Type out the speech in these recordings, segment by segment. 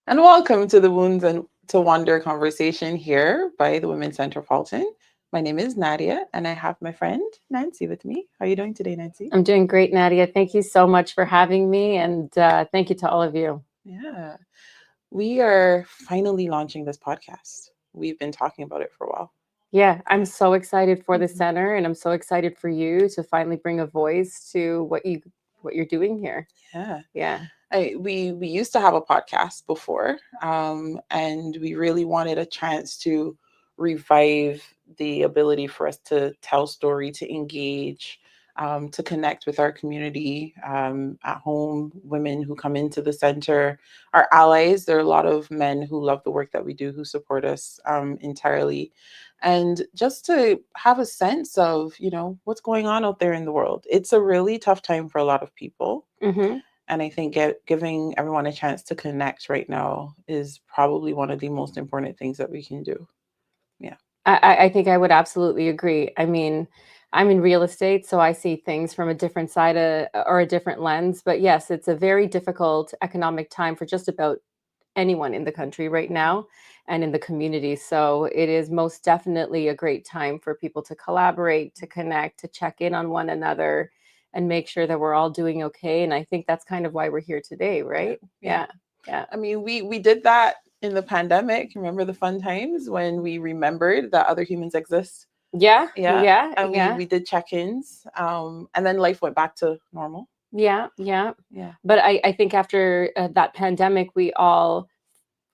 and welcome to the Wounds and to Wonder conversation here by the Women's Center Fulton. My name is Nadia, and I have my friend Nancy with me. How are you doing today, Nancy? I'm doing great, Nadia. Thank you so much for having me, and thank you to all of you. Yeah, we are finally launching this podcast. We've been talking about it for a while. Yeah, I'm so excited for the Mhm. center, and I'm so excited for you to finally bring a voice to what you're doing here. Yeah, Yeah. we used to have a podcast before, and we really wanted a chance to revive the ability for us to tell story, to engage, to connect with our community at home, women who come into the center, our allies. There are a lot of men who love the work that we do, who support us entirely. And just to have a sense of, what's going on out there in the world. It's a really tough time for a lot of people, hmm and I think giving everyone a chance to connect right now is probably one of the most important things that we can do. Yeah. I think I would absolutely agree. I mean, I'm in real estate, so I see things from a different side or a different lens. But yes, it's a very difficult economic time for just about anyone in the country right now and in the community. So it is most definitely a great time for people to collaborate, to connect, to check in on one another and make sure that we're all doing okay. And I think that's kind of why we're here today, Yeah. right? Yeah. Yeah. Yeah. I mean, we did that in the pandemic. Remember the fun times when we remembered that other humans exist? Yeah. Yeah. Yeah. And we Yeah. we did check-ins. And then life went back to normal. Yeah. Yeah. Yeah. But I think after that pandemic, we all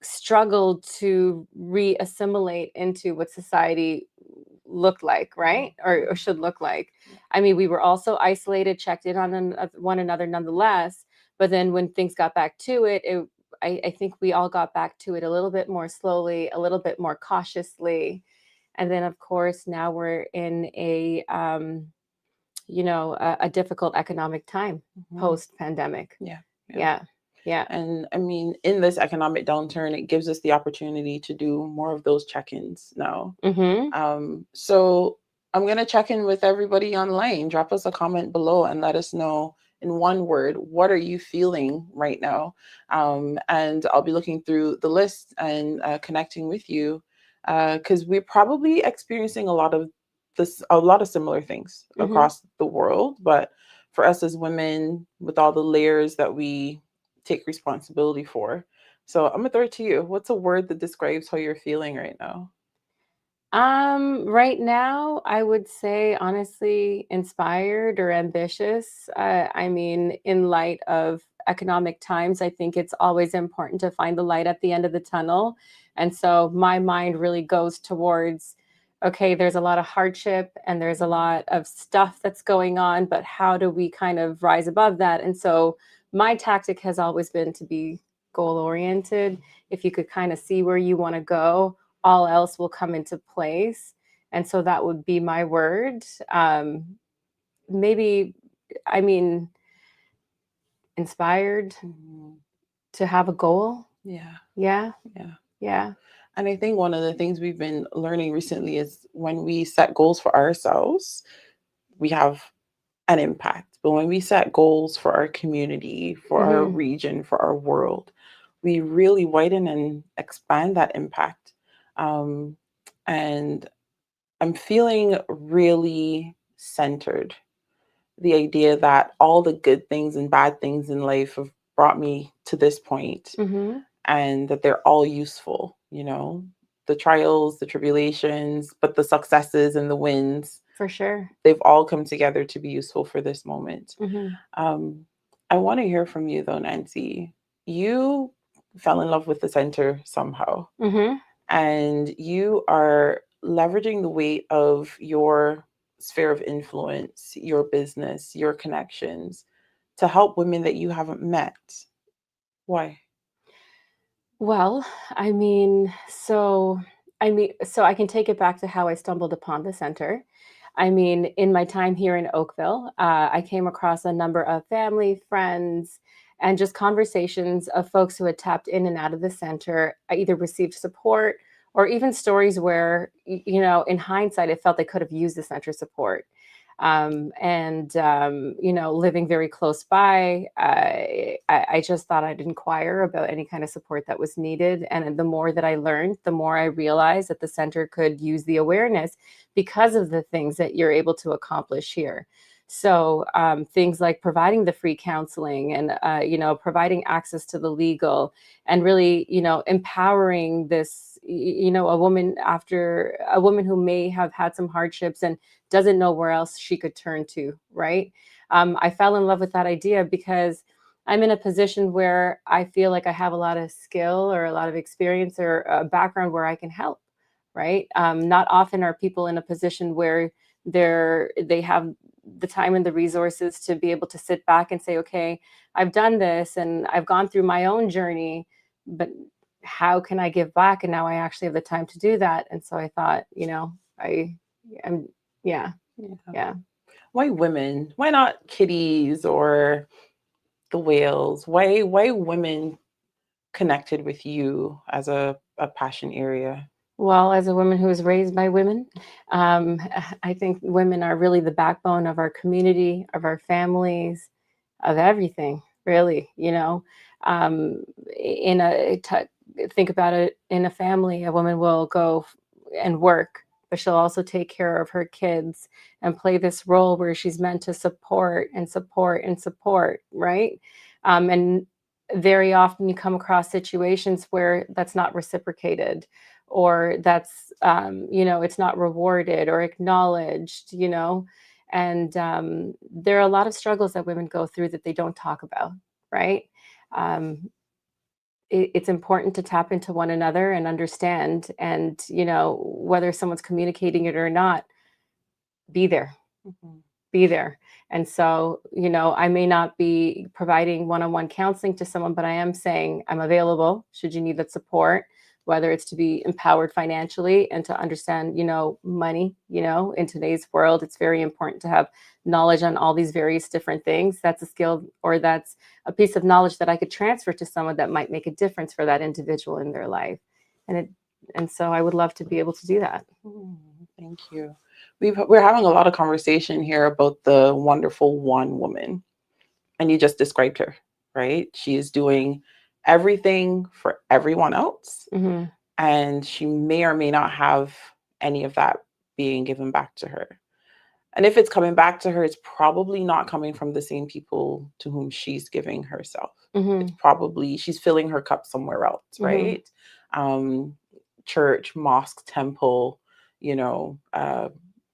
struggled to re-assimilate into what society looked like, right? Or should look like. Yeah. I mean, we were also isolated, checked in on one another nonetheless. But then when things got back to I think we all got back to it a little bit more slowly, a little bit more cautiously. And then, of course, now we're in a difficult economic time Mhm. post pandemic. Yeah. Yeah. Yeah. Yeah. And I mean, in this economic downturn, it gives us the opportunity to do more of those check-ins now. Mm-hmm. So I'm going to check in with everybody online. Drop us a comment below and let us know in one word, what are you feeling right now? And I'll be looking through the list and connecting with you because we're probably experiencing a lot of similar things Mm-hmm. across the world. But for us as women, with all the layers that we take responsibility for. So I'm gonna throw it to you. What's a word that describes how you're feeling right now? Right now, I would say honestly, inspired or ambitious. I mean, in light of economic times, I think it's always important to find the light at the end of the tunnel. And so my mind really goes towards, okay, there's a lot of hardship and there's a lot of stuff that's going on, but how do we kind of rise above that? And so my tactic has always been to be goal oriented. If you could kind of see where you want to go, all else will come into place. And so that would be my word. Maybe, I mean, inspired Mhm. to have a goal. Yeah, Yeah. yeah. Yeah. And I think one of the things we've been learning recently is when we set goals for ourselves, we have an impact. But when we set goals for our community, for our hmm region, for our world, we really widen and expand that impact. Um, and I'm feeling really centered. The idea that all the good things and bad things in life have brought me to this point hmm and that they're all useful, the trials, the tribulations, but the successes and the wins, For sure. they've all come together to be useful for this moment. hmm Um, I want to hear from you though, Nancy. You fell in love with the center somehow, hmm and you are leveraging the weight of your sphere of influence, your business, your connections to help women that you haven't met. Why? Well, I mean, so I can take it back to how I stumbled upon the center. I mean, in my time here in Oakville, I came across a number of family, friends, and just conversations of folks who had tapped in and out of the center. I either received support or even stories where, in hindsight, it felt they could have used the center support. Living very close by, I just thought I'd inquire about any kind of support that was needed. And the more that I learned, the more I realized that the center could use the awareness because of the things that you're able to accomplish here. So things like providing the free counseling and, providing access to the legal and really, empowering this, a woman who may have had some hardships and doesn't know where else she could turn to, right? I fell in love with that idea because I'm in a position where I feel like I have a lot of skill or a lot of experience or a background where I can help, right? Not often are people in a position where they have the time and the resources to be able to sit back and say, okay, I've done this and I've gone through my own journey, but how can I give back? And now I actually have the time to do that. And so I thought, I'm, yeah, Yeah. yeah. Why women? Why not kitties or the whales? Why women connected with you as a passion area? Well, as a woman who was raised by women, um, I think women are really the backbone of our community, of our families, of everything, really. In think about it, in a family, a woman will go and work, but she'll also take care of her kids and play this role where she's meant to support and support and support, right? And very often you come across situations where that's not reciprocated or that's it's not rewarded or acknowledged, and there are a lot of struggles that women go through that they don't talk about, right? um, it's important to tap into one another and understand, and whether someone's communicating it or not, be there, Mhm. be there. And so, I may not be providing one-on-one counseling to someone, but I am saying I'm available should you need that support, whether it's to be empowered financially and to understand, money, in today's world, it's very important to have knowledge on all these various different things. That's a skill, or that's a piece of knowledge that I could transfer to someone that might make a difference for that individual in their life. And so I would love to be able to do that. Thank you. We're having a lot of conversation here about the wonderful one woman, and you just described her, right? She is doing everything for everyone else, Mm-hmm. and she may or may not have any of that being given back to her. And if it's coming back to her, it's probably not coming from the same people to whom she's giving herself. It's Mm-hmm. probably she's filling her cup somewhere else, Mm-hmm. right? Um, Church, mosque, temple, you know,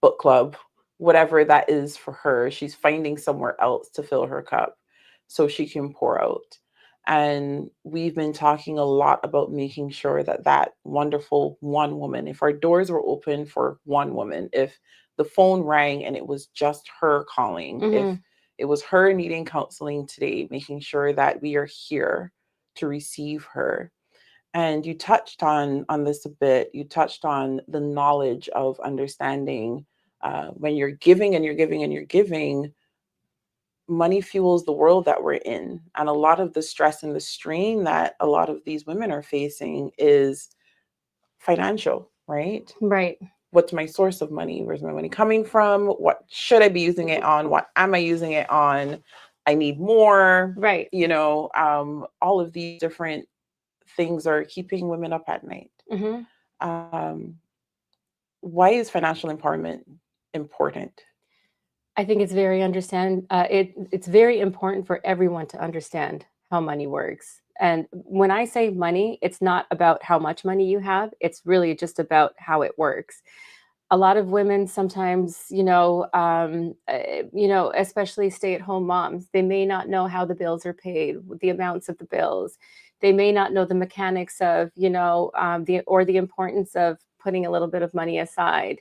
book club, whatever that is for her, she's finding somewhere else to fill her cup so she can pour out. And we've been talking a lot about making sure that that wonderful one woman, if our doors were open for one woman, if the phone rang and it was just her calling, if Mm-hmm. it was her needing counseling today, making sure that we are here to receive her. And you touched on this a bit. You touched on the knowledge of understanding when you're giving and you're giving and you're giving, money fuels the world that we're in. And a lot of the stress and the strain that a lot of these women are facing is financial, right? Right. What's my source of money? Where's my money coming from? What should I be using it on? What am I using it on? I need more. Right. All of these different things are keeping women up at night. Mm-hmm. Um, why is financial empowerment important? I think it's very it's very important for everyone to understand how money works. And when I say money, it's not about how much money you have. It's really just about how it works. A lot of women sometimes, especially stay-at-home moms, they may not know how the bills are paid, the amounts of the bills. They may not know the mechanics of, the importance of putting a little bit of money aside.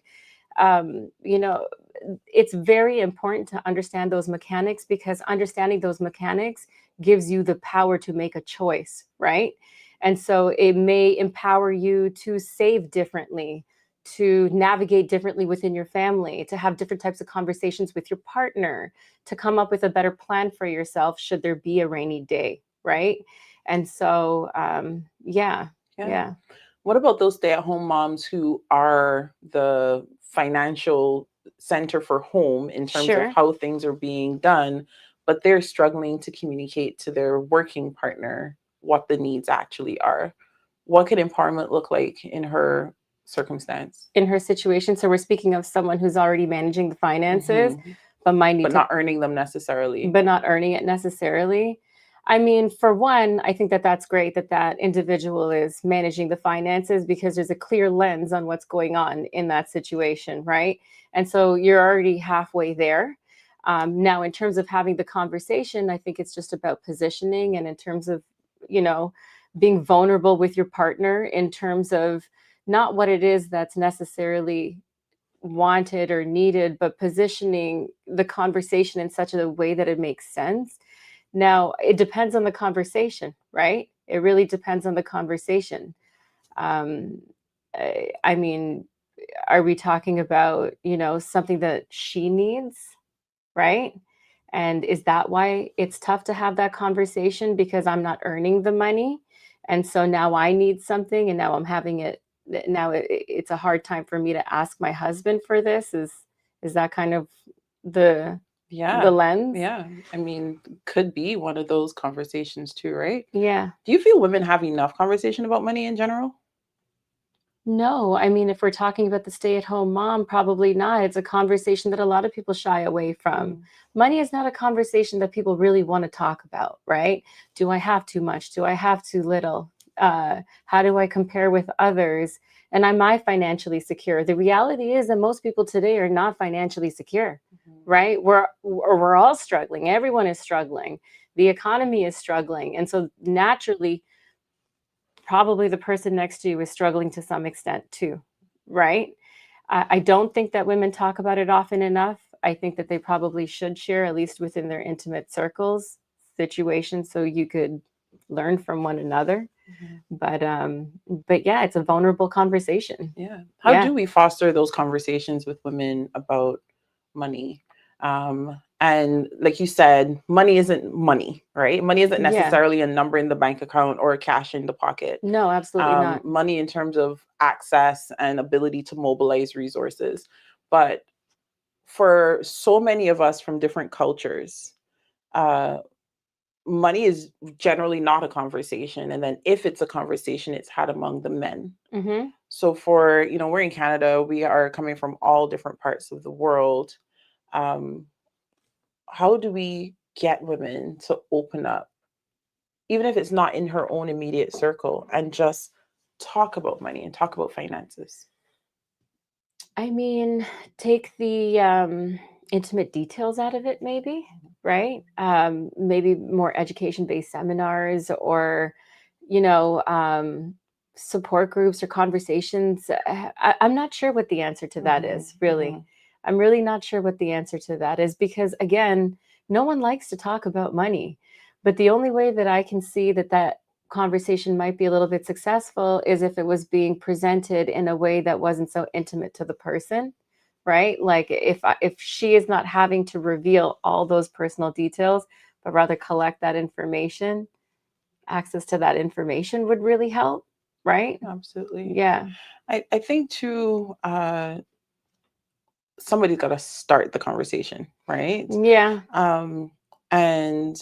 um, you know, it's very important to understand those mechanics, because understanding those mechanics gives you the power to make a choice, right? And so it may empower you to save differently, to navigate differently within your family, to have different types of conversations with your partner, to come up with a better plan for yourself should there be a rainy day, right? And so, yeah, Yeah. yeah. What about those stay-at-home moms who are the financial center for home in terms of Sure. how things are being done, but they're struggling to communicate to their working partner what the needs actually are. What could empowerment look like in her circumstance? In her situation, so we're speaking of someone who's already managing the finances, Hmm. but might need But to, not earning them necessarily. but not earning it necessarily. I mean, for one, I think that that's great that that individual is managing the finances because there's a clear lens on what's going on in that situation, right? And so you're already halfway there. Now, in terms of having the conversation, I think it's just about positioning, and in terms of, you know, being vulnerable with your partner in terms of not what it is that's necessarily wanted or needed, but positioning the conversation in such a way that it makes sense. Now, it depends on the conversation, right? It really depends on the conversation. Um, I mean, are we talking about, something that she needs, right? And is that why it's tough to have that conversation because I'm not earning the money? And so now I need something and now I'm having it now it's a hard time for me to ask my husband for this. Is that kind of the Yeah. lens? Yeah. I mean, could be one of those conversations too, right? Yeah. Do you feel women have enough conversation about money in general? No, I mean, if we're talking about the stay-at-home mom, probably not. It's a conversation that a lot of people shy away from. Mm. Money is not a conversation that people really want to talk about, right? Do I have too much? Do I have too little? How do I compare with others? And am I financially secure? The reality is that most people today are not financially secure, Mhm. right? We're all struggling. Everyone is struggling. The economy is struggling, and so naturally, probably the person next to you is struggling to some extent too, right? I don't think that women talk about it often enough. I think that they probably should share, at least within their intimate circles, situations so you could learn from one another. Mhm. But yeah, it's a vulnerable conversation. Yeah. How Yeah. do we foster those conversations with women about money? And like you said, money isn't money, right? Money isn't Yeah. necessarily a number in the bank account or a cash in the pocket. No, absolutely not. Money in terms of access and ability to mobilize resources. But for so many of us from different cultures, uh, money is generally not a conversation. And then if it's a conversation, it's had among the men. Hmm. So for, we're in Canada, we are coming from all different parts of the world. Um, how do we get women to open up, even if it's not in her own immediate circle, and just talk about money and talk about finances? I mean, take the intimate details out of it, maybe, right? Maybe more education based seminars or, you know, um, support groups or conversations. I'm not sure what the answer to that Mhm, is, really. mhm. I'm really not sure what the answer to that is because, again, no one likes to talk about money. But the only way that I can see that conversation might be a little bit successful is if it was being presented in a way that wasn't so intimate to the person, right? Like if she is not having to reveal all those personal details but rather collect that information, access to that information would really help, right? Absolutely. Yeah. I think too, somebody's got to start the conversation, right? Yeah. Um, and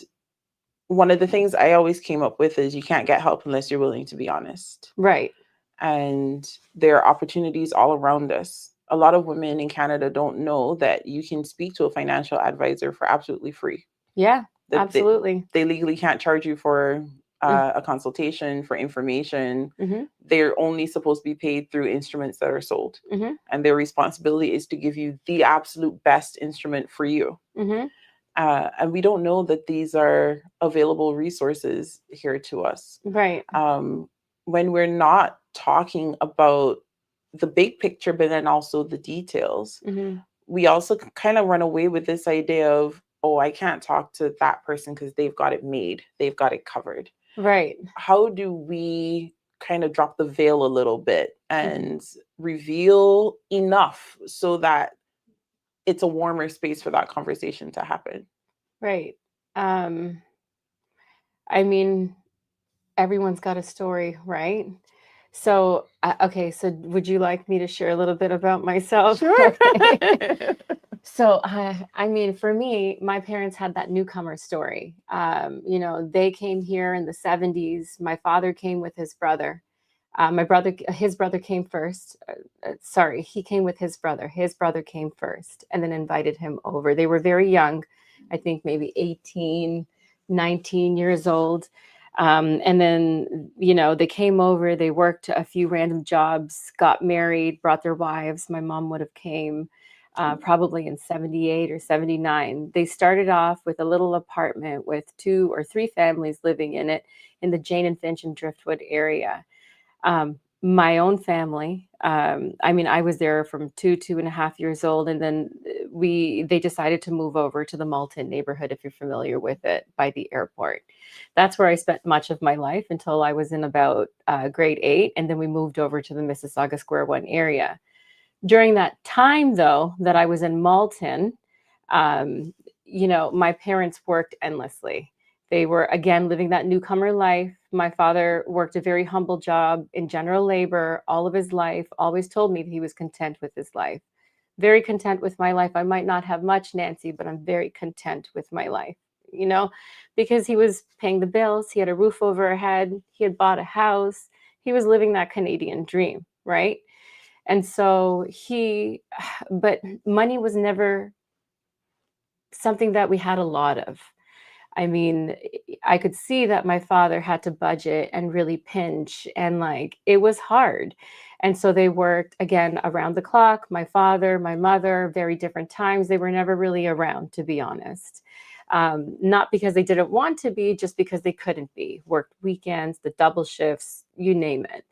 one of the things I always came up with is you can't get help unless you're willing to be honest. Right. And there are opportunities all around us. A lot of women in Canada don't know that you can speak to a financial advisor for absolutely free. Yeah, That absolutely. they legally can't charge you for Mm, a consultation for information. mhm. They're only supposed to be paid through instruments that are sold, Mhm. and their responsibility is to give you the absolute best instrument for you. Mhm. And we don't know that these are available resources here to us. Right. um, when we're not talking about the big picture, but then also the details, Mhm. we also kind of run away with this idea of, oh, I can't talk to that person because they've got it made, they've got it covered. Right. How do we kind of drop the veil a little bit Mhm. and reveal enough so that it's a warmer space for that conversation to happen? Right. Um I mean, everyone's got a story, right? So, okay, so would you like me to share a little bit about myself? Sure. Okay. So, I mean, for me, my parents had that newcomer story. You know, they came here in the 70s. My father came with his brother. His brother came first. Sorry, he came with his brother. His brother came first and then invited him over. They were very young, I think maybe 18, 19 years old. And then, you know, they came over, they worked a few random jobs, got married, brought their wives. My mom would have came probably in 78 or 79. They started off with a little apartment with 2 or 3 families living in it in the Jane and Finch and Driftwood area. My own family, I mean, I was there from 2.5 years old, and then they decided to move over to the Malton neighborhood, if you're familiar with it, by the airport. That's where I spent much of my life until I was in about grade 8, and then we moved over to the Mississauga Square One area. During that time, though, that I was in Malton, um, you know, my parents worked endlessly. They were, again, living that newcomer life. My father worked a very humble job in general labor all of his life, always told me that he was content with his life. Very content with my life. I might not have much, Nancy, but I'm very content with my life, you know, because he was paying the bills. He had a roof over our head. He had bought a house. He was living that Canadian dream, right? And so but money was never something that we had a lot of. I mean, I could see that my father had to budget and really pinch, and like it was hard. And so they worked again around the clock. My father, my mother, very different times. They were never really around, to be honest. Not because they didn't want to be, just because they couldn't be. Worked weekends, the double shifts, you name it.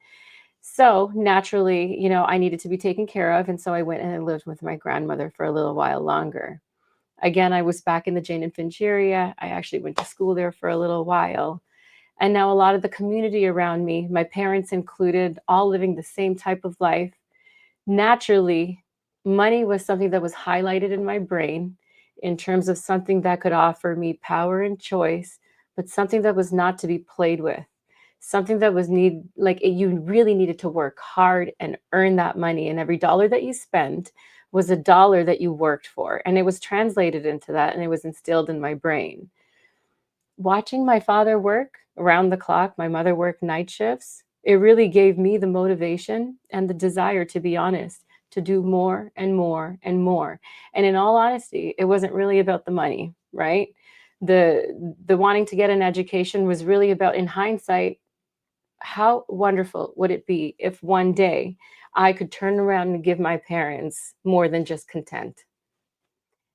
So naturally, you know, I needed to be taken care of. And so I went and I lived with my grandmother for a little while longer. Again, I was back in the Jane and Finch area. I actually went to school there for a little while. And now a lot of the community around me, my parents included, all living the same type of life. Naturally, money was something that was highlighted in my brain in terms of something that could offer me power and choice, but something that was not to be played with. Something that was you really needed to work hard and earn that money. And every dollar that you spend was a dollar that you worked for. And it was translated into that and it was instilled in my brain. Watching my father work around the clock, my mother worked night shifts, it really gave me the motivation and the desire, to be honest, to do more and more and more. And in all honesty, it wasn't really about the money, right? The wanting to get an education was really about, in hindsight, how wonderful would it be if one day I could turn around and give my parents more than just content?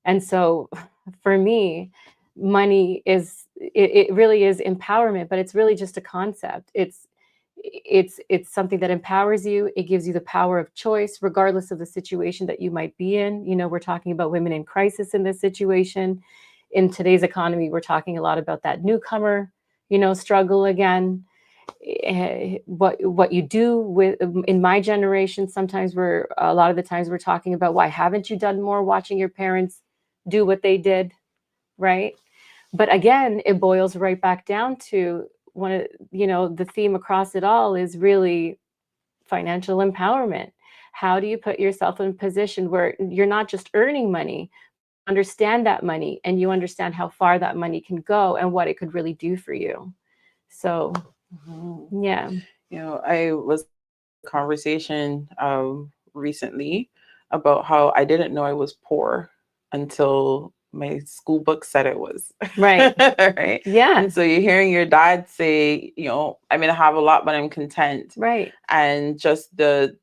And so for me, money it really is empowerment, but it's really just a concept. It's something that empowers you. It gives you the power of choice, regardless of the situation that you might be in. You know, we're talking about women in crisis in this situation. In today's economy, we're talking a lot about that newcomer, you know, struggle again. What you do with, in my generation, sometimes we're a lot of the times we're talking about, why haven't you done more, watching your parents do what they did, right? But again, it boils right back down to one of, you know, the theme across it all is really financial empowerment. How do you put yourself in a position where you're not just earning money, understand that money, and you understand how far that money can go and what it could really do for you? So Mhm. yeah. You know, I was conversation recently about how I didn't know I was poor until my school book said it was. Right. Right. Yeah. And so you're hearing your dad say, you know, I mean, I have a lot, but I'm content. Right. And just the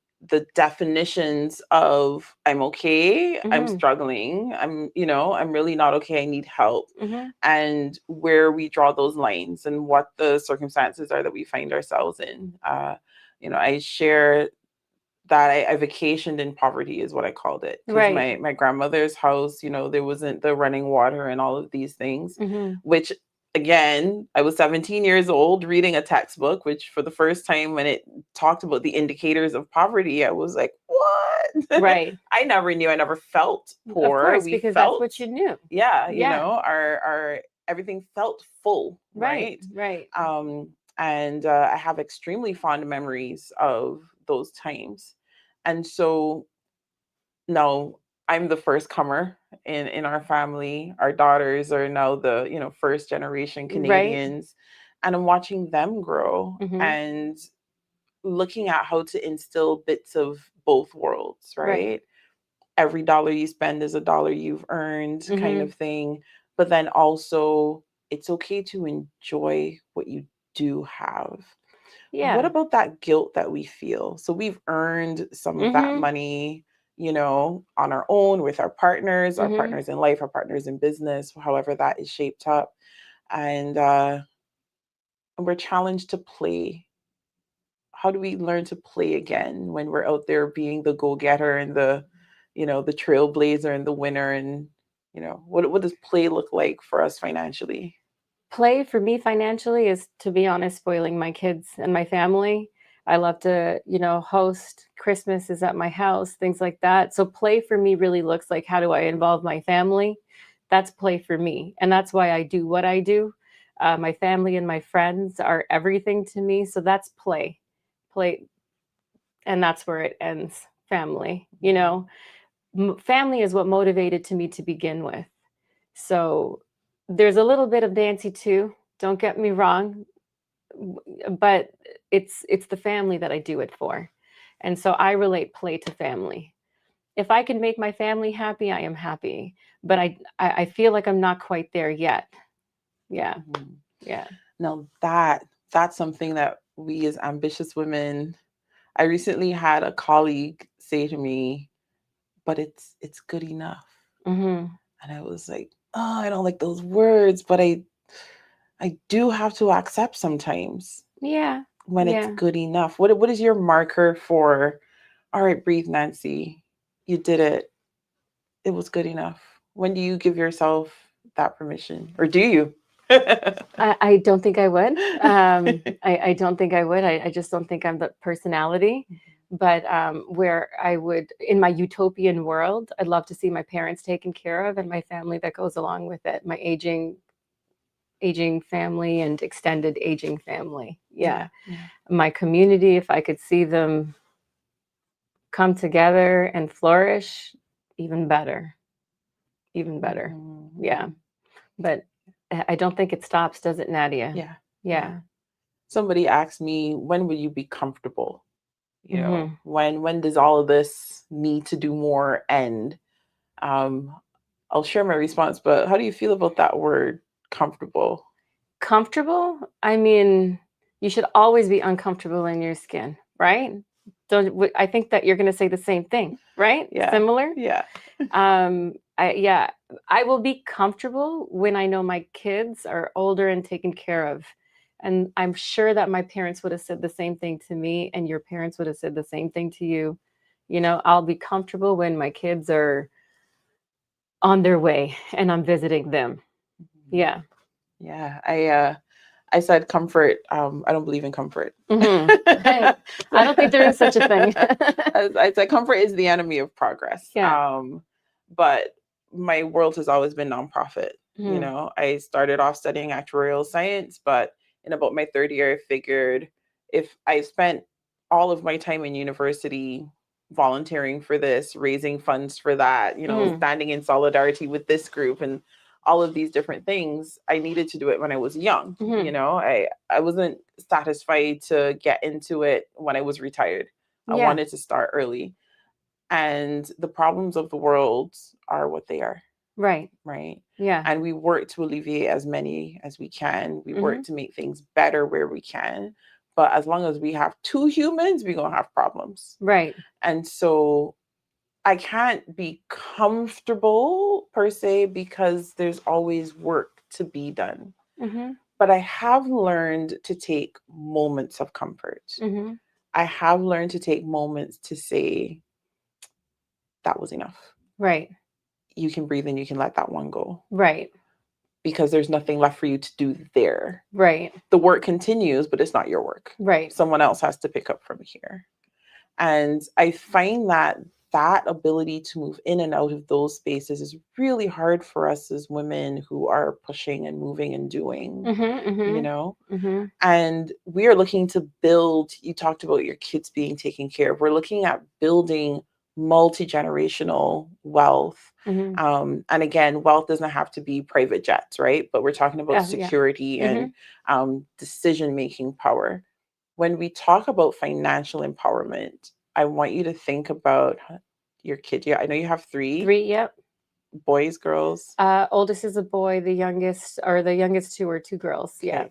definitions of I'm okay, I'm Mhm. struggling, I'm, you know, I'm really not okay, I need help. Mhm. And where we draw those lines and what the circumstances are that we find ourselves in. You know, I share that I vacationed in poverty is what I called it, because Right. my grandmother's house, you know, there wasn't the running water and all of these things, Mhm. which again, I was 17 years old reading a textbook, which for the first time when it talked about the indicators of poverty, I was like, what? Right. I never knew, I never felt Of poor. course, We because that's felt, what you knew. yeah, you Yeah. know, our everything felt full, Right. right? Right. Um, And I have extremely fond memories of those times. And so now I'm the first comer in our family. Our daughters are now the, first generation Right. Canadians. And I'm watching them grow Mm-hmm. and looking at how to instill bits of both worlds, Right. right? Every dollar you spend is a dollar you've earned, kind Mm-hmm. of thing. But then also, it's okay to enjoy what you do have. What Yeah. about that guilt that we feel? So we've earned some of that Mm-hmm. money, on our own with our Mm-hmm. partners in life, our partners in business, however that is shaped up. And we're challenged to play. How do we learn to play again when we're out there being the go-getter and the trailblazer and the winner? And what does play look like for us financially? Play for me financially is, to be honest, spoiling my kids and my family. I love to, host Christmas is at my house, things like that. So play for me really looks like, how do I involve my family? That's play for me. And that's why I do what I do. My family and my friends are everything to me. So that's play. Play. And that's where it ends. Family, family is what motivated to me to begin with. So there's a little bit of Nancy too. Don't get me wrong, but it's the family that I do it for. And so I relate play to family. If I can make my family happy, I am happy. But I feel like I'm not quite there yet. Yeah. Mhm. Yeah. Now that's something that we as ambitious women, I recently had a colleague say to me, but it's good enough. Mm-hmm. And I was like, oh, I don't like those words, but I do have to accept sometimes Yeah. when it's Yeah. good enough. What is your marker for, all right, breathe, Nancy. You did it. It was good enough. When do you give yourself that permission? Or do you? I don't think I would. I don't think I would. I just don't think I'm the personality. But where I would, in my utopian world, I'd love to see my parents taken care of and my family that goes along with it, my aging family and extended aging family. Yeah. Yeah. My community, if I could see them come together and flourish, even better. Even better. Yeah. Mhm. But I don't think it stops, does it, Nadia? Yeah. Yeah. Somebody asked me, when will you be comfortable? Mm-hmm. When does all of this need to do more end? Um, I'll share my response, but how do you feel about that word, comfortable? Comfortable? I mean, you should always be uncomfortable in your skin, right? Don't I think that you're going to say the same thing, right? Yeah. Similar? Yeah. Yeah, I will be comfortable when I know my kids are older and taken care of. And I'm sure that my parents would have said the same thing to me, and your parents would have said the same thing to you. I'll be comfortable when my kids are on their way and I'm visiting them. Mhm. Yeah. Yeah. I said comfort. I don't believe in comfort. Hmm. I don't think there is such a thing. I said comfort is the enemy of progress. Yeah. But my world has always been nonprofit. Mhm. I started off studying actuarial science, but in about my third year, I figured if I spent all of my time in university volunteering for this, raising funds for that, Mhm. standing in solidarity with this group and all of these different things, I needed to do it when I was young. Mhm. I wasn't satisfied to get into it when I was retired. I Yeah. wanted to start early. And the problems of the world are what they are, Right. right? Yeah. And we work to alleviate as many as we can. We work Mhm. to make things better where we can. But as long as we have two humans, we're going to have problems. Right. And so I can't be comfortable per se because there's always work to be done. Mhm. But I have learned to take moments of comfort. Mhm. I have learned to take moments to say, that was enough. Right. You can breathe and you can let that one go Right. because there's nothing left for you to do there. Right. The work continues, but it's not your work. Right. Someone else has to pick up from here. And I find that that ability to move in and out of those spaces is really hard for us as women who are pushing and moving and doing, you know? And we are looking to build, you talked about your kids being taken care of. We're looking at building multi-generational wealth. And again, wealth doesn't have to be private jets, right? But we're talking about security and decision-making power. When we talk about financial empowerment, I want you to think about your kid. Yeah, I know you have three. Yep. Boys, girls? Oldest is a boy. The youngest two are two girls. Okay. Yeah.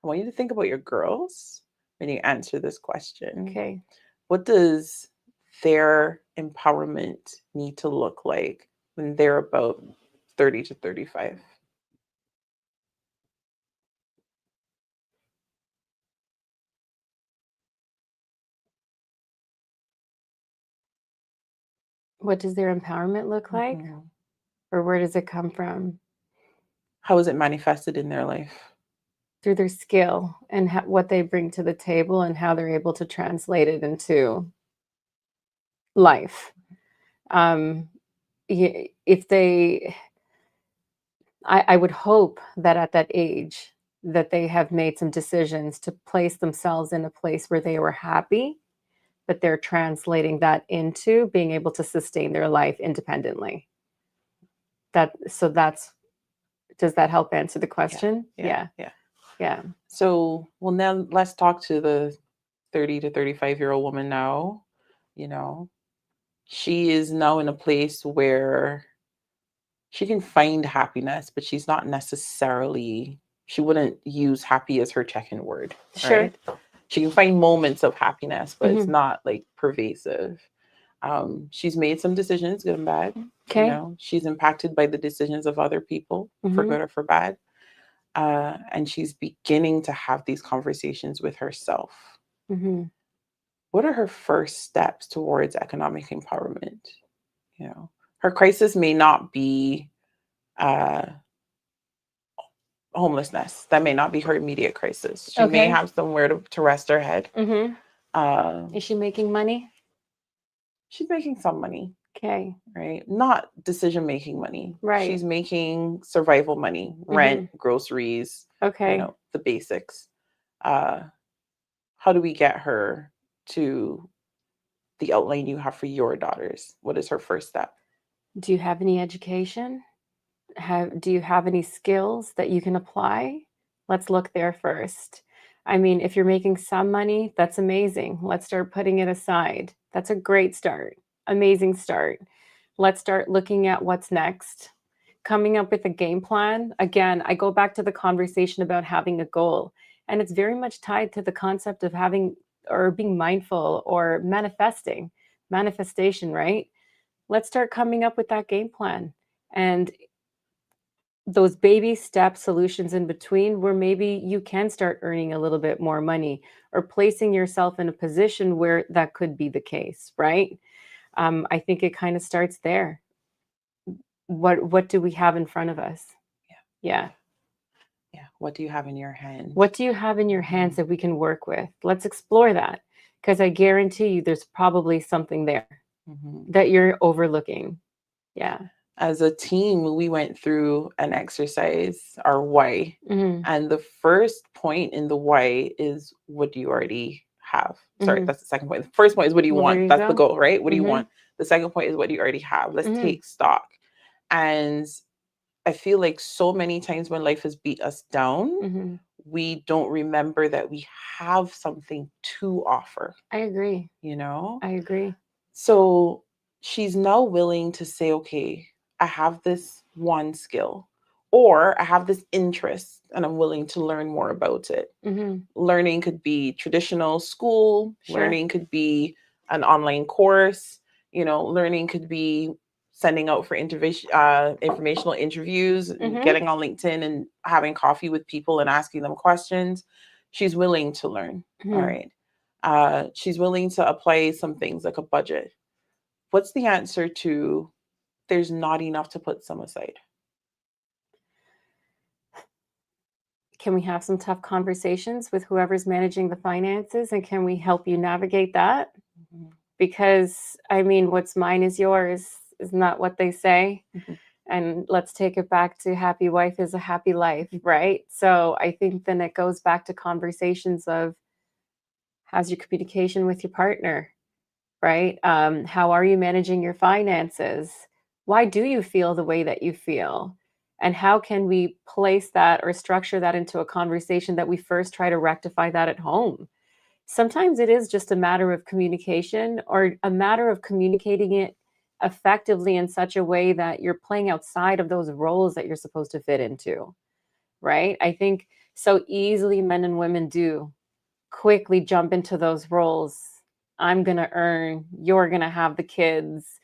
I want you to think about your girls when you answer this question. Okay. What does their empowerment need to look like when they're about 30 to 35? What does their empowerment look like? Or where does it come from? How is it manifested in their life? Through their skill and what they bring to the table and how they're able to translate it into life. If they, I would hope that at that age that they have made some decisions to place themselves in a place where they were happy, but they're translating that into being able to sustain their life independently. Does that help answer the question? Yeah. So, well, now let's talk to the 30 to 35-year-old woman now. You know, she is now in a place where she can find happiness, but she's not necessarily, she wouldn't use happy as her check-in word. Sure. Right? She can find moments of happiness, but it's not like pervasive. She's made some decisions, good and bad. Okay. You know, she's impacted by the decisions of other people, for good or for bad. And she's beginning to have these conversations with herself. What are her first steps towards economic empowerment? You know, her crisis may not be homelessness. That may not be her immediate crisis. She may have somewhere to rest her head. Is she making money? She's making some money. Okay. Right? Not decision-making money. Right. She's making survival money, rent, groceries, you know, the basics. How do we get her to the outline you have for your daughters? What is her first step? Do you have any education? Do you have any skills that you can apply? Let's look there first. I mean, if you're making some money, that's amazing. Let's start putting it aside. That's a great start. Amazing start. Let's start looking at what's next. Coming up with a game plan. Again, I go back to the conversation about having a goal, and it's very much tied to the concept of having or being mindful or manifestation, right? Let's start coming up with that game plan. And those baby step solutions in between where maybe you can start earning a little bit more money or placing yourself in a position where that could be the case, right? I think it kind of starts there. What do we have in front of us? Yeah. What do you have in your hand? What do you have in your hands that we can work with? Let's explore that, because I guarantee you there's probably something there that you're overlooking. Yeah. As a team, we went through an exercise, our why. And the first point in the why is, what do you already have? Sorry, that's the second point. The first point is, what do you want? That's the goal, right? What do you want? The second point is, what do you already have? Let's take stock. And I feel like so many times when life has beat us down, we don't remember that we have something to offer. I agree. You know? I agree. So she's now willing to say, okay, I have this one skill, or I have this interest and I'm willing to learn more about it. Learning could be traditional school, learning could be an online course, you know, learning could be sending out for informational interviews, getting on LinkedIn and having coffee with people and asking them questions. She's willing to learn. All right. She's willing to apply some things like a budget. What's the answer to there's not enough to put some aside? Can we have some tough conversations with whoever's managing the finances, and can we help you navigate that? because I mean, what's mine is yours is not what they say. Mhm. And let's take it back to happy wife is a happy life, right? So I think then it goes back to conversations of how's your communication with your partner, right? How are you managing your finances? Why do you feel the way that you feel? And how can we place that or structure that into a conversation that we first try to rectify that at home? Sometimes it is just a matter of communication or a matter of communicating it effectively in such a way that you're playing outside of those roles that you're supposed to fit into, right? I think so easily men and women do quickly jump into those roles. I'm going to earn, you're going to have the kids.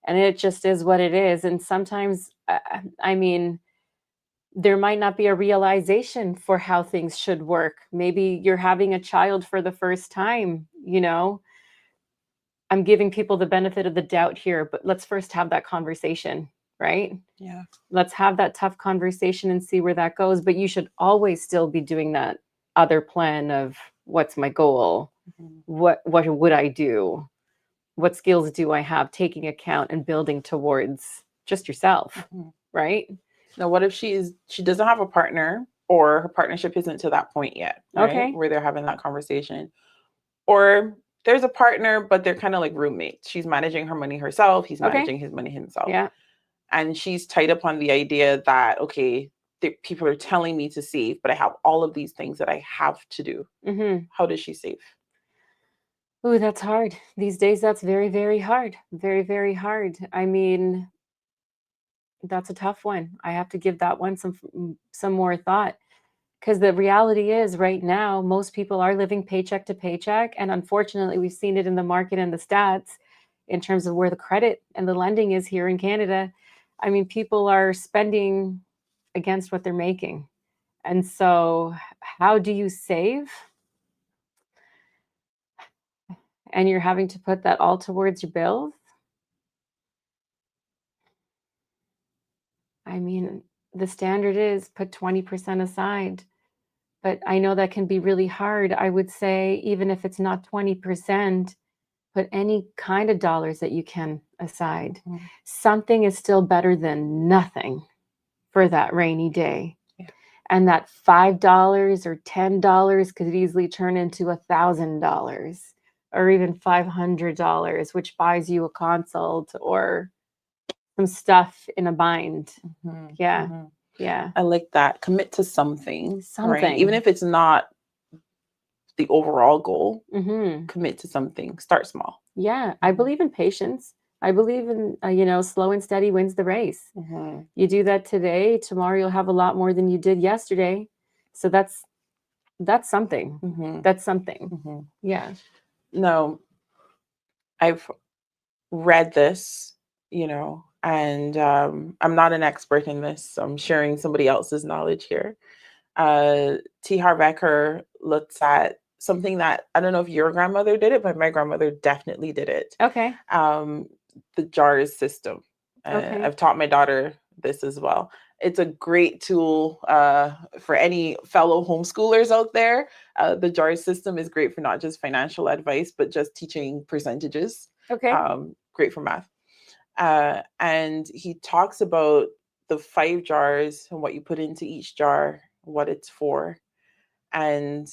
And it just is what it is. And sometimes, I mean, there might not be a realization for how things should work. Maybe you're having a child for the first time, you know. I'm giving people the benefit of the doubt here, but let's first have that conversation, right? Yeah. Let's have that tough conversation and see where that goes. But you should always still be doing that other plan of what's my goal? Mhm. What would I do? What skills do I have? Taking account and building towards just yourself, Mhm. right? Now, what if she doesn't have a partner, or her partnership isn't to that point yet, right? Okay. Where they're having that conversation. Or there's a partner, but they're kind of like roommates. She's managing her money herself, he's Okay. managing his money himself. Yeah. And she's tied up on the idea that, okay, people are telling me to save, but I have all of these things that I have to do. Mm-hmm. How does she save? Ooh, that's hard. These days, that's very, very hard. Very, very hard. I mean, that's a tough one. I have to give that one some more thought because the reality is right now, most people are living paycheck to paycheck. And unfortunately, we've seen it in the market and the stats in terms of where the credit and the lending is here in Canada. I mean, people are spending against what they're making. And so, how do you save? And you're having to put that all towards your bills? I mean, the standard is put 20% aside, but I know that can be really hard. I would say, even if it's not 20%, put any kind of dollars that you can aside. Mhm. Something is still better than nothing for that rainy day. Yeah. And that $5 or $10 could easily turn into $1,000 or even $500, which buys you a consult or some stuff in a bind. Mhm. Yeah. Mhm. Yeah. I like that. Commit to something, right? Even Something. if it's not the overall goal, Mhm. commit to something. Start small. Yeah, I Mhm. believe in patience. I believe in, you know, slow and steady wins the race. Mhm. You do that today, tomorrow you'll have a lot more than you did yesterday. So that's something. Mhm. That's something. Mhm. Yeah. No, I've read this, and I'm not an expert in this. So I'm sharing somebody else's knowledge here. T. Harv Eker looks at something that I don't know if your grandmother did it, but my grandmother definitely did it. Okay. Um, the JARS system. Okay. I've taught my daughter this as well. It's a great tool for any fellow homeschoolers out there. The JARS system is great for not just financial advice, but just teaching percentages. Okay. Great for math. And he talks about the 5 jars and what you put into each jar, what it's for. And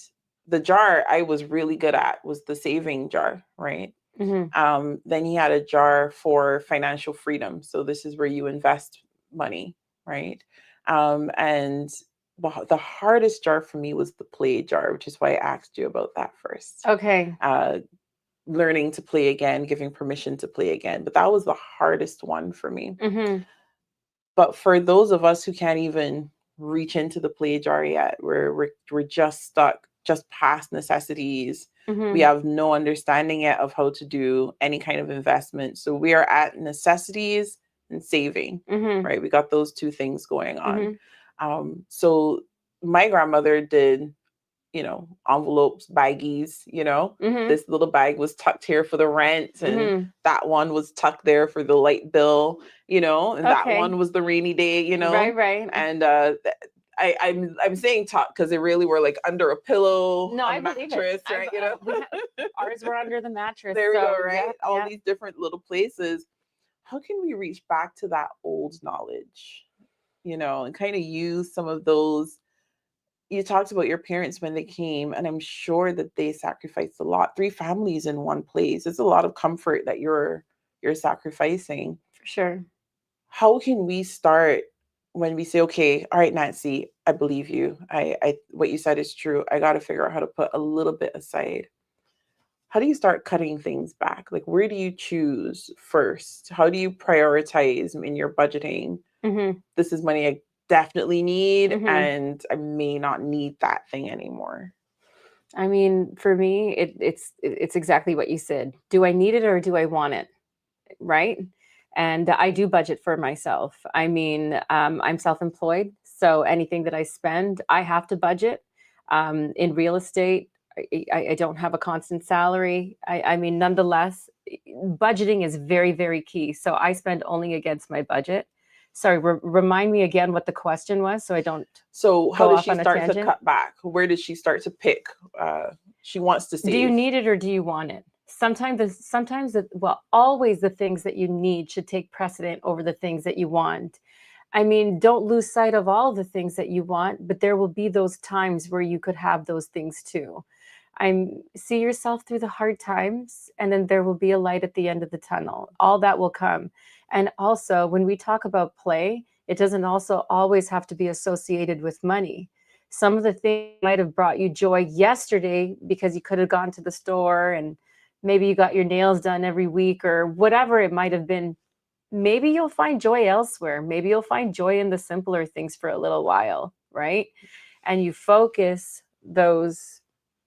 the jar I was really good at was the saving jar, right? Mhm. Then he had a jar for financial freedom. So this is where you invest money, right? And the hardest jar for me was the play jar, which is why I asked you about that first. Okay. Learning to play again, giving permission to play again. But that was the hardest one for me. Mhm. But for those of us who can't even reach into the play jar yet, we're just stuck, just past necessities. We Mhm. have no understanding yet of how to do any kind of investment. So we are at necessities and saving, Mhm. right? We got those two things going on. Mhm. So my grandmother did, envelopes, baggies, Mhm. this little bag was tucked here for the rent, and Mhm. that one was tucked there for the light bill, and that Okay. one was the rainy day, Right, right. and I'm saying top because they really were like under a pillow, No, a I believe it. mattress, right? You know, Ours were under the mattress. there we go, So right? yeah, All yeah. these different little places. How can we reach back to that old knowledge, you know, and kind of use some of those? You talked about your parents when they came, and I'm sure that they sacrificed a lot. Three families in one place. It's a lot of comfort that you're sacrificing. For sure. How can we start when we say, okay, all right, Nancy, I believe you. I what you said is true. I got to figure out how to put a little bit aside. How do you start cutting things back? Like, where do you choose first? How do you prioritize in your budgeting? Mm-hmm. This is money I definitely need, Mm-hmm. and I may not need that thing anymore. I mean, for me, it's exactly what you said. Do I need it or do I want it? Right? And I do budget for myself. I mean, I'm self-employed, so anything that I spend, I have to budget. In real estate, I don't have a constant salary. I mean, nonetheless, budgeting is very, very key. So I spend only against my budget. Sorry, remind me again what the question was, so I don't So, how go does off she on a start to tangent. cut back? Where does she start to pick? She wants to Do you save. need it or do you want it? Well, always the things that you need should take precedent over the things that you want. I mean, don't lose sight of all the things that you want, but there will be those times where you could have those things too. I'm see yourself through the hard times, and then there will be a light at the end of the tunnel. All that will come. And also, when we talk about play, it doesn't also always have to be associated with money. Some of the things might have brought you joy yesterday because you could have gone to the store and maybe you got your nails done every week or whatever it might have been. Maybe you'll find joy elsewhere. Maybe you'll find joy in the simpler things for a little while, right? And you focus those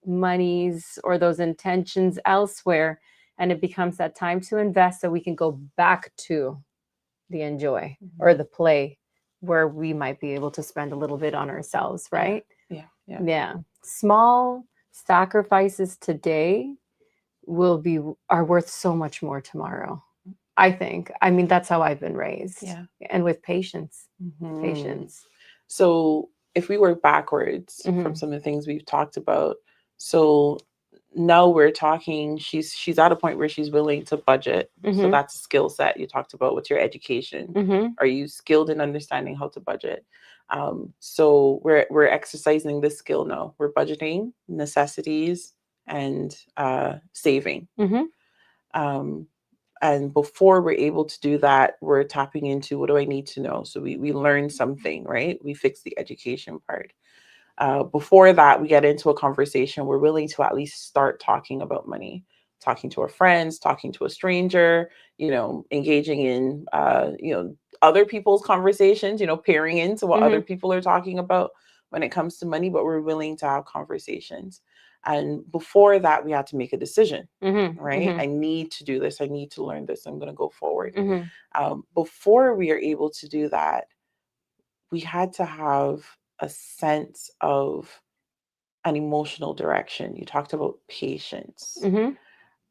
monies or those intentions elsewhere, and it becomes that time to invest so we can go back to the enjoy or the play where we might be able to spend a little bit on ourselves, right? Yeah, yeah. Yeah. Small sacrifices today are worth so much more tomorrow. I think. I mean, that's how I've been raised. Yeah. And with patience. Mhm. Patience. So, if we work backwards from Mhm. some of the things we've talked about, so now we're talking. She's at a point where she's willing to budget. So Mhm. that's a skill set you talked about. What's your education? Mhm. Are you skilled in understanding how to budget? So we're exercising this skill now. We're budgeting necessities and saving. Mhm. Um, and before we're able to do that, we're tapping into what do I need to know? So we learn something, right? We fix the education part. Before that, we get into a conversation. We're willing to at least start talking about money, talking to our friends, talking to a stranger, you know, engaging in, other people's conversations, you know, peering into what other Mhm. people are talking about when it comes to money, but we're willing to have conversations. And before that, we had to make a decision, Mhm. right? I Mhm. need to do this. I need to learn this. I'm going to go forward. Mhm. Before we are able to do that, we had to have a sense of an emotional direction. You talked about patience. Mhm.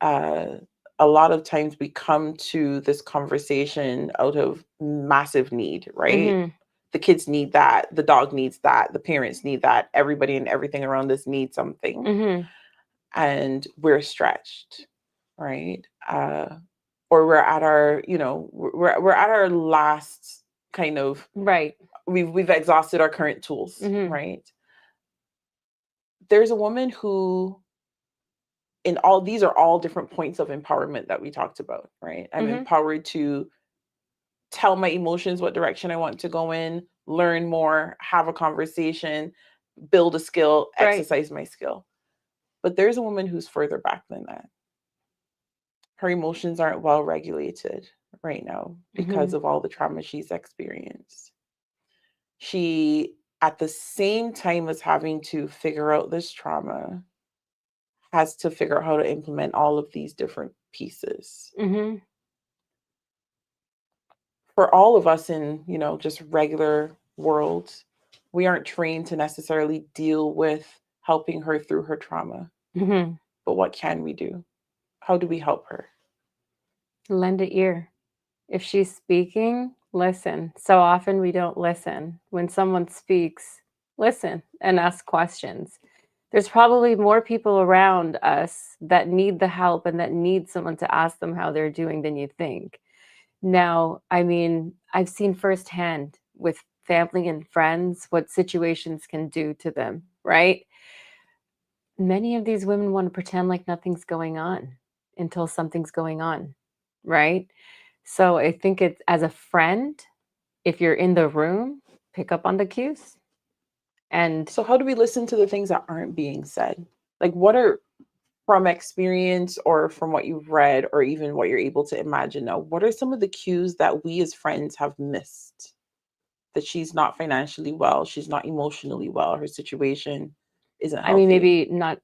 Uh, a lot of times we come to this conversation out of massive need, right? Mhm. The kids need that, the dog needs that, the parents need that, everybody and everything around us needs something. Mhm. And we're stretched, right? Or we're at our, we're at our last kind of Right. we've exhausted our current tools, Mhm. right? There's a woman who in all these are all different points of empowerment that we talked about, right? I'm Mhm. empowered to tell my emotions what direction I want to go in, learn more, have a conversation, build a skill, Right. exercise my skill. But there's a woman who's further back than that. Her emotions aren't well regulated right now because Mhm. of all the trauma she's experienced. She, at the same time as having to figure out this trauma, has to figure out how to implement all of these different pieces. Mhm. For all of us in, just regular world, we aren't trained to necessarily deal with helping her through her trauma. Mhm. But what can we do? How do we help her? Lend an ear. If she's speaking, listen. So often we don't listen. When someone speaks, listen and ask questions. There's probably more people around us that need the help and that need someone to ask them how they're doing than you think. Now, I mean, I've seen firsthand with family and friends what situations can do to them, right? Many of these women want to pretend like nothing's going on until something's going on, right? So I think it's as a friend, if you're in the room, pick up on the cues. And So how do we listen to the things that aren't being said? Like, what are, from experience or from what you've read or even what you're able to imagine now, what are some of the cues that we as friends have missed? That she's not financially well, she's not emotionally well, her situation isn't I mean, healthy. maybe not.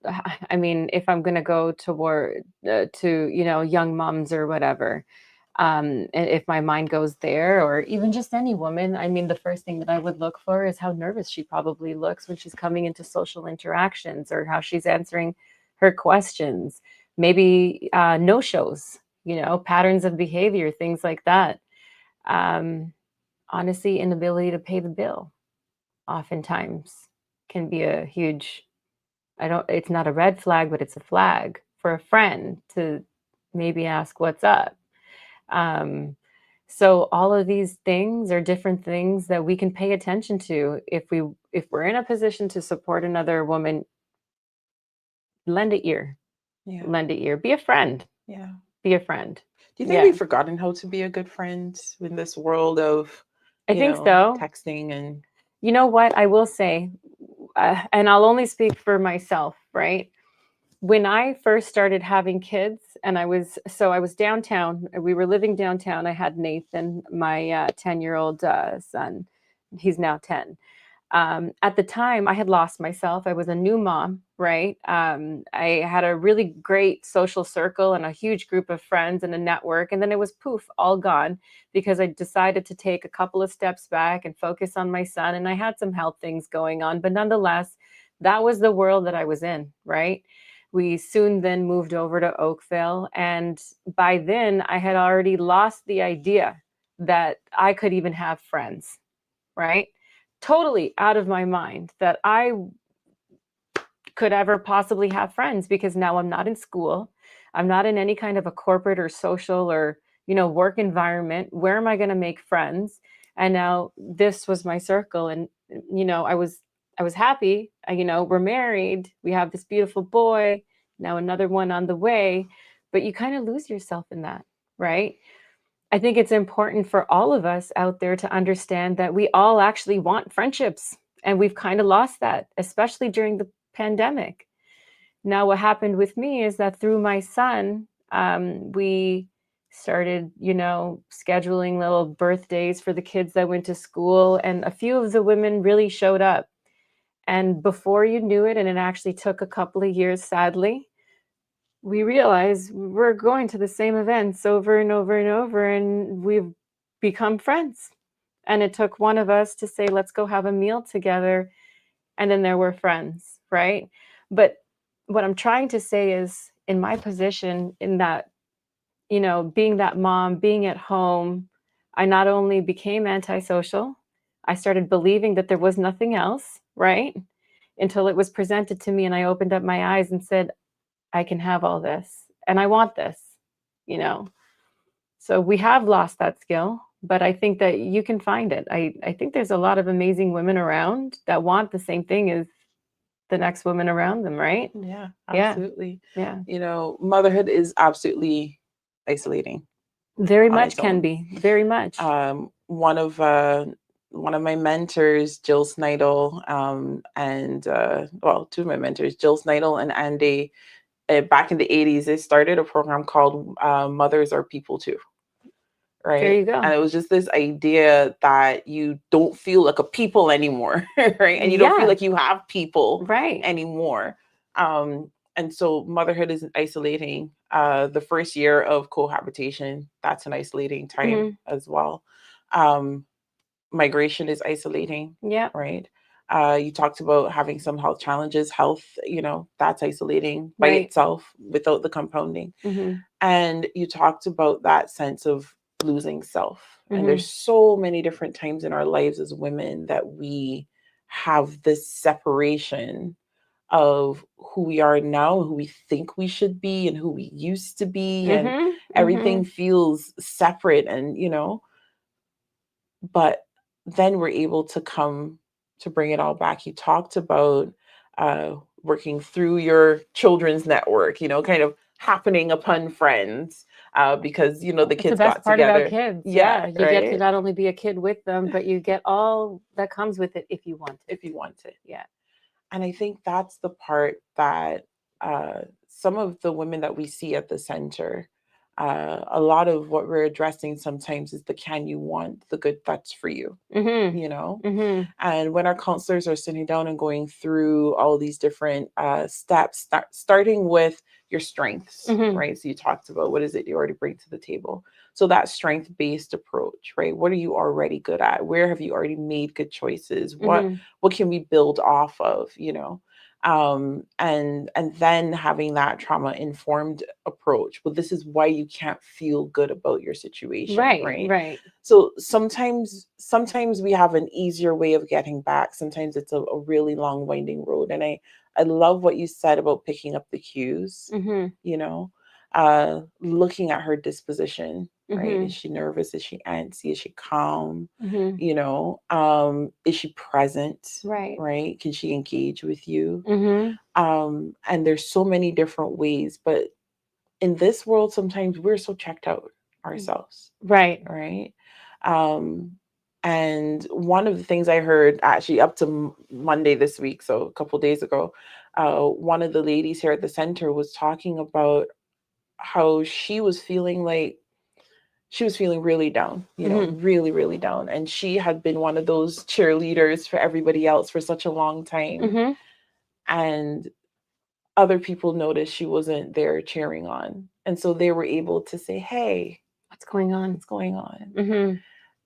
I mean, if I'm going to go toward to, young moms or whatever, and if my mind goes there, or even just any woman, I mean, the first thing that I would look for is how nervous she probably looks when she's coming into social interactions, or how she's answering her questions. Maybe no shows, patterns of behavior, things like that. Um, Honestly, inability to pay the bill oftentimes can be a huge, I don't, it's not a red flag, but it's a flag for a friend to maybe ask what's up. Um, so all of these things are different things that we can pay attention to if we're in a position to support another woman. Lend an ear, Yeah. lend an ear. Be a friend. Yeah. Be a friend. Do you think Yeah, we've forgotten how to be a good friend in this world of, I think so. texting and You know what I will say, and I'll only speak for myself, right? When I first started having kids, and I was downtown, we were living downtown. I had Nathan, my 10-year-old son. He's now 10. At the time, I had lost myself. I was a new mom, right? I had a really great social circle and a huge group of friends and a network. And then it was poof, all gone because I decided to take a couple of steps back and focus on my son. And I had some health things going on. But nonetheless, that was the world that I was in, right? We soon then moved over to Oakville. And by then, I had already lost the idea that I could even have friends, right? Totally out of my mind that I could ever possibly have friends because now I'm not in school. I'm not in any kind of a corporate or social or, work environment. Where am I going to make friends? And now this was my circle. And, I was happy. We're married. We have this beautiful boy, now another one on the way. But you kind of lose yourself in that, right? I think it's important for all of us out there to understand that we all actually want friendships, and we've kind of lost that, especially during the pandemic. Now, what happened with me is that through my son, we started, scheduling little birthdays for the kids that went to school, and a few of the women really showed up. And before you knew it, and it actually took a couple of years, sadly, we realize we're going to the same events over and over and over, and we've become friends. And it took one of us to say, let's go have a meal together. And then there were friends, right? But what I'm trying to say is, in my position, in that, being that mom, being at home, I not only became antisocial, I started believing that there was nothing else, right? Until it was presented to me and I opened up my eyes and said, I can have all this and I want this, you know. So we have lost that skill, but I think that you can find it. I think there's a lot of amazing women around that want the same thing as the next woman around them, right? yeah, Yeah. absolutely. Yeah. Motherhood is absolutely isolating Very on much its can own. be. Very much. One of my mentors, Jill Snidel, and well, two of my mentors, Jill Snidel and Andy, back in the 80s, they started a program called Mothers Are People Too, There right? you go. And it was just this idea that you don't feel like a people anymore, right? And you don't feel Yeah. like you have people Right. anymore. And so motherhood is isolating. The first year of cohabitation, that's an isolating time Hmm. as well. Um, Migration is isolating, Yeah. right? You talked about having some health challenges. Health, that's isolating by Right. itself without the compounding. Hmm. And you talked about that sense of losing self. And Hmm. there's so many different times in our lives as women that we have this separation of who we are now, who we think we should be, and who we used to be, and everything feels separate, and but then we're able to come to bring it all back. You talked about working through your children's network, kind of happening upon friends, because the It's the kids best got part about together. kids. Yeah, Yeah, you get to right. not only be a kid with them, but you get all that comes with it if you want it. If you want it. Yeah. And I think that's the part that some of the women that we see at the center, a lot of what we're addressing sometimes is the can you want the good that's for you, And when our counselors are sitting down and going through all these different steps, starting with your strengths, right? So you talked about what is it you already bring to the table. So that strength-based approach, right? What are you already good at? Where have you already made good choices? What can we build off of, and then having that trauma informed approach. Well, this is why you can't feel good about your situation, right? So sometimes we have an easier way of getting back. Sometimes it's a really long winding road. And I love what you said about picking up the cues, looking at her disposition, right? Is she nervous? Is she antsy? Is she calm? Is she present? Right? Can she engage with you? And there's so many different ways, but in this world, sometimes we're so checked out ourselves. Right. And one of the things I heard actually up to Monday this week, so a couple of days ago, one of the ladies here at the center was talking about how she was feeling really down, really, really down. And she had been one of those cheerleaders for everybody else for such a long time. And other people noticed she wasn't there cheering on. And so they were able to say, hey, what's going on? What's going on?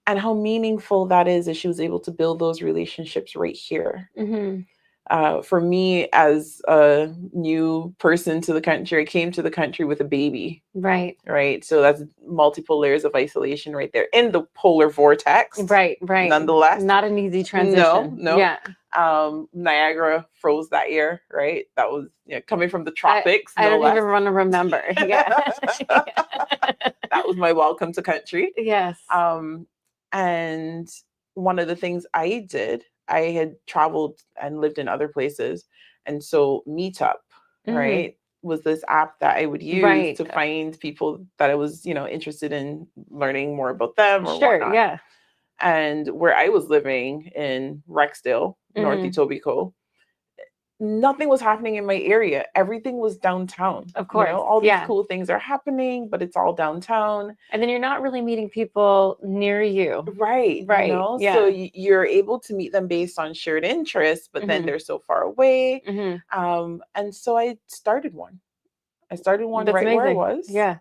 And how meaningful that is that she was able to build those relationships right here. For me, as a new person to the country, I came to the country with a baby. Right. So that's multiple layers of isolation right there in the polar vortex. Right. Nonetheless. Not an easy transition. No. Yeah. Niagara froze that year, right? That was coming from the tropics. I don't even want to remember. Yeah. That was my welcome to country. Yes. And one of the things I did, I had traveled and lived in other places. And so Meetup, right, was this app that I would use to find people that I was, interested in learning more about them or whatnot. Yeah. And where I was living in Rexdale, North Etobicoke, nothing was happening in my area. Everything was downtown. Of course. All these cool things are happening, but it's all downtown. And then you're not really meeting people near you. Right. Yeah. So you're able to meet them based on shared interests, but then they're so far away. And so I started one. That's amazing. Where I was. Yeah.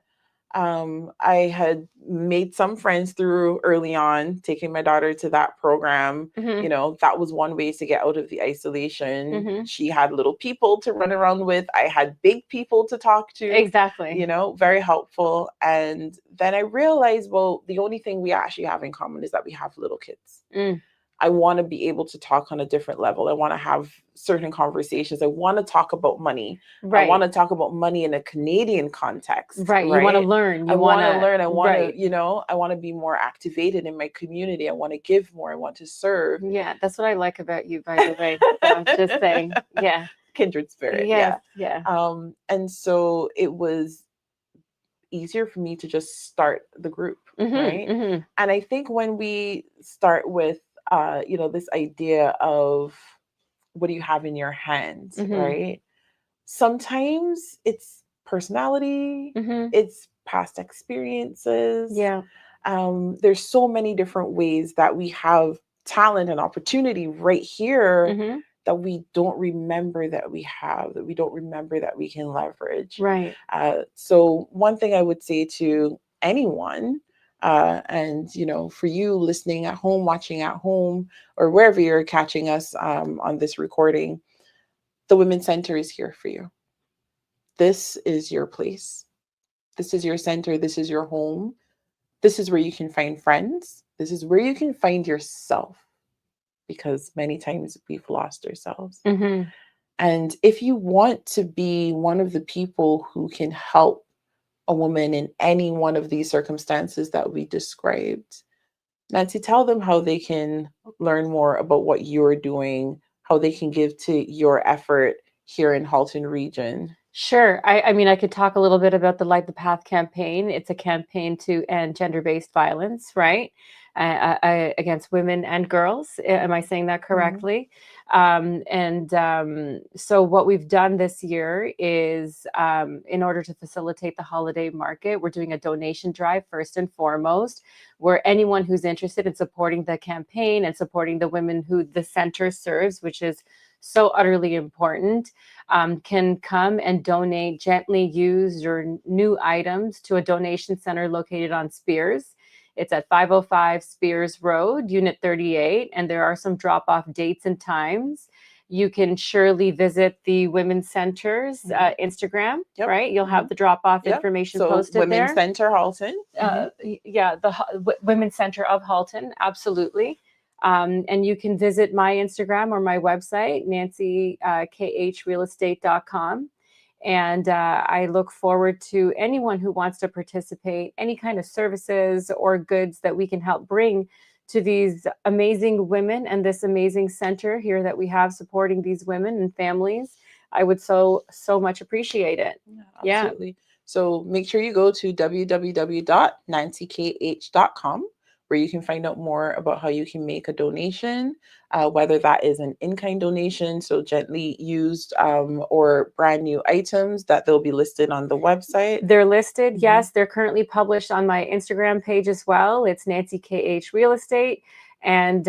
I had made some friends through early on, taking my daughter to that program. That was one way to get out of the isolation. She had little people to run around with. I had big people to talk to. Exactly. Very helpful. And then I realized, well, the only thing we actually have in common is that we have little kids. I want to be able to talk on a different level. I want to have certain conversations. I want to talk about money. I want to talk about money in a Canadian context. Right. You want to learn. I want to learn. I want to, I want to be more activated in my community. I want to give more. I want to serve. Yeah. That's what I like about you, by the way. I'm just saying. Yeah. Kindred spirit. Yes, yeah. And so it was easier for me to just start the group. Right. And I think when we start with this idea of what do you have in your hands, right? Sometimes it's personality, it's past experiences. Yeah. There's so many different ways that we have talent and opportunity right here that we don't remember that we have, that we don't remember that we can leverage. Right. So one thing I would say to anyone, and for you listening at home, watching at home, or wherever you're catching us on this recording, the Women's Center is here for you. This is your place. This is your center. This is your home. This is where you can find friends. This is where you can find yourself. because many times we've lost ourselves. Mm-hmm. And if you want to be one of the people who can help a woman in any one of these circumstances that we described, Nancy, tell them how they can learn more about what you're doing, how they can give to your effort here in Halton region. Sure. I mean, I could talk a little bit about the Light the Path campaign. It's a campaign to end gender-based violence, right? Against women and girls. Am I saying that Mhm. correctly? So what we've done this year is, in order to facilitate the holiday market, we're doing a donation drive first and foremost, where anyone who's interested in supporting the campaign and supporting the women who the center serves, which is so utterly important, can come and donate gently used or new items to a donation center located on Spears. It's at 505 Spears Road, Unit 38, and there are some drop-off dates and times. You can surely visit the Women's Center's Instagram, Yep. right? You'll have the drop-off Yep. information So posted Women's there. Center Halton. Yeah, the Women's Center of Halton, absolutely. And you can visit my Instagram or my website, nancykHrealestate.com. And I look forward to anyone who wants to participate, any kind of services or goods that we can help bring to these amazing women and this amazing center here that we have supporting these women and families. I would so much appreciate it. Yeah, absolutely. So make sure you go to www.nancykh.com, where you can find out more about how you can make a donation, whether that is an in-kind donation, so gently used or brand new items that they'll be listed on the website. They're listed, yes. They're currently published on my Instagram page as well. It's Nancy KH Real Estate. And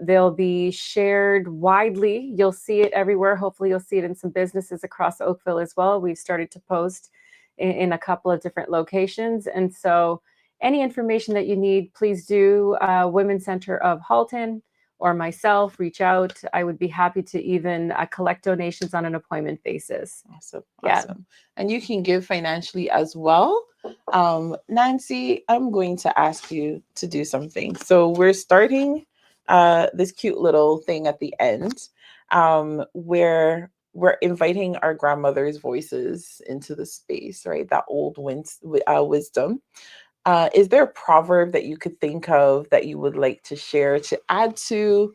they'll be shared widely. You'll see it everywhere. Hopefully you'll see it in some businesses across Oakville as well. We've started to post in a couple of different locations. And so any information that you need, please do. Women's Center of Halton or myself, reach out. I would be happy to even collect donations on an appointment basis. Awesome. Yeah. Awesome. And you can give financially as well. Nancy, I'm going to ask you to do something. So we're starting this cute little thing at the end, where we're inviting our grandmothers' voices into the space, right? That old wisdom. Is there a proverb that you could think of that you would like to share to add to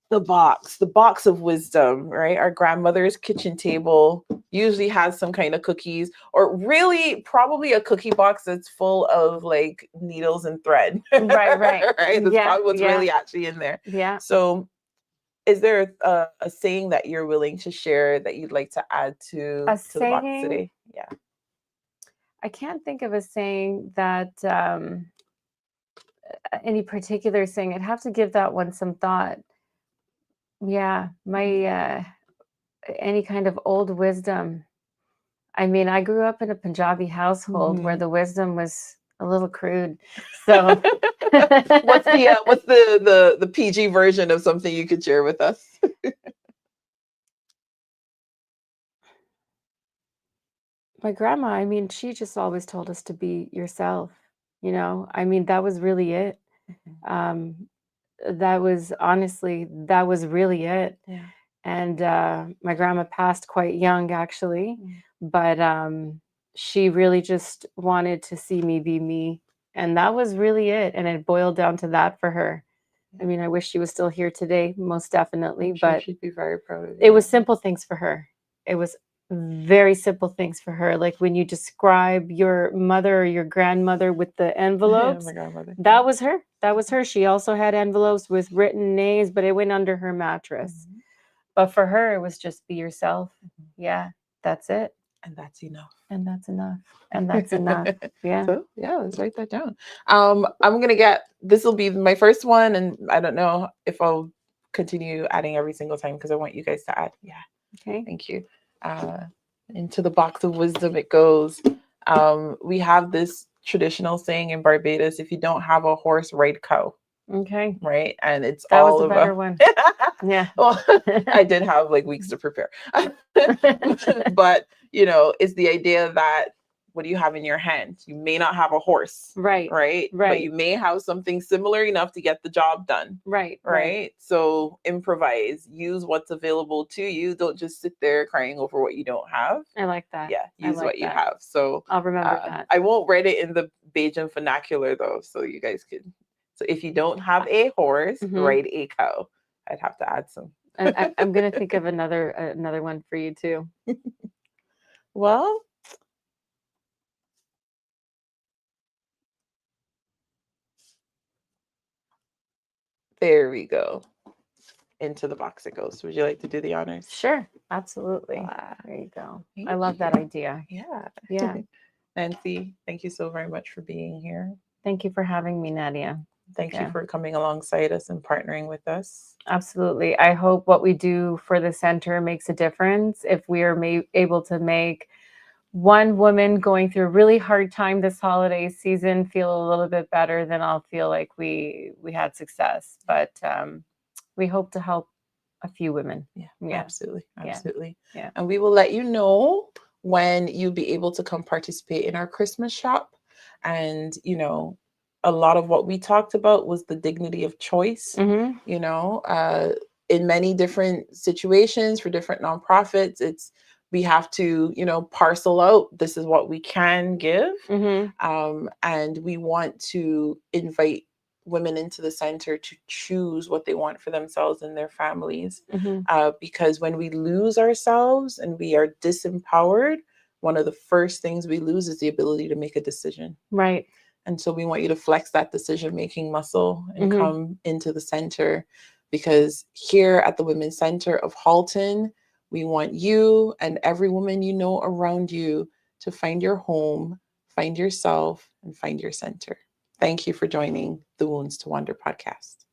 the box of wisdom, right? Our grandmother's kitchen table usually has some kind of cookies, or really probably a cookie box that's full of like needles and thread. Right. Right? That's probably what's really actually in there. Yeah. So is there a saying that you're willing to share that you'd like to add to the box today? Yeah. I can't think of a saying that any particular saying. I'd have to give that one some thought. Yeah, my any kind of old wisdom. I mean, I grew up in a Punjabi household where the wisdom was a little crude. So what's the PG version of something you could share with us? My grandma, I mean, she just always told us to be yourself, you know? I mean, that was really it. That was honestly, that was really it. Yeah. And my grandma passed quite young, actually, but she really just wanted to see me be me. And that was really it. And it boiled down to that for her. I mean, I wish she was still here today, most definitely, I'm sure but she'd be very proud of you. it was simple things for her. It was very simple things for her. Like when you describe your mother or your grandmother with the envelopes, my grandmother. that was her. That was her. She also had envelopes with written names, but it went under her mattress. But for her, it was just be yourself. Yeah, that's it. And that's enough. And that's enough. And that's enough. Yeah. So yeah, let's write that down. This will be my first one, and I don't know if I'll continue adding every single time because I want you guys to add. Yeah. Okay. Thank you. Into the box of wisdom it goes. We have this traditional saying in Barbados: if you don't have a horse, ride cow. Okay. Right. And it's that all was a better one. Yeah. Well, I did have like weeks to prepare. But, it's the idea that what do you have in your hand? You may not have a horse, Right. right? But you may have something similar enough to get the job done. Right. So improvise, use what's available to you. Don't just sit there crying over what you don't have. I like that. Yeah, use what you have. So I'll remember that. I won't write it in the Bajan vernacular though, so you guys could. So if you don't have a horse, ride a cow. I'd have to add some. I'm gonna think of another one for you too. Well, there we go. Into the box it goes. Would you like to do the honors? Sure, absolutely. There you go. I love that idea. Yeah. Nancy, thank you so very much for being here. Thank you for having me, Nadia. Thank you for coming alongside us and partnering with us. Absolutely. I hope what we do for the center makes a difference. If we are able to make one woman going through a really hard time this holiday season feel a little bit better, then I'll feel like we had success. But we hope to help a few women. Yeah. Absolutely. And we will let you know when you'll be able to come participate in our Christmas shop. And, you know, a lot of what we talked about was the dignity of choice, you know, in many different situations for different nonprofits, we have to, you know, parcel out, this is what we can give. And we want to invite women into the center to choose what they want for themselves and their families. Because when we lose ourselves and we are disempowered, one of the first things we lose is the ability to make a decision. Right. And so we want you to flex that decision-making muscle and come into the center, because here at the Women's Center of Halton, we want you and every woman you know around you to find your home, find yourself, and find your center. Thank you for joining the Wounds to Wonder podcast.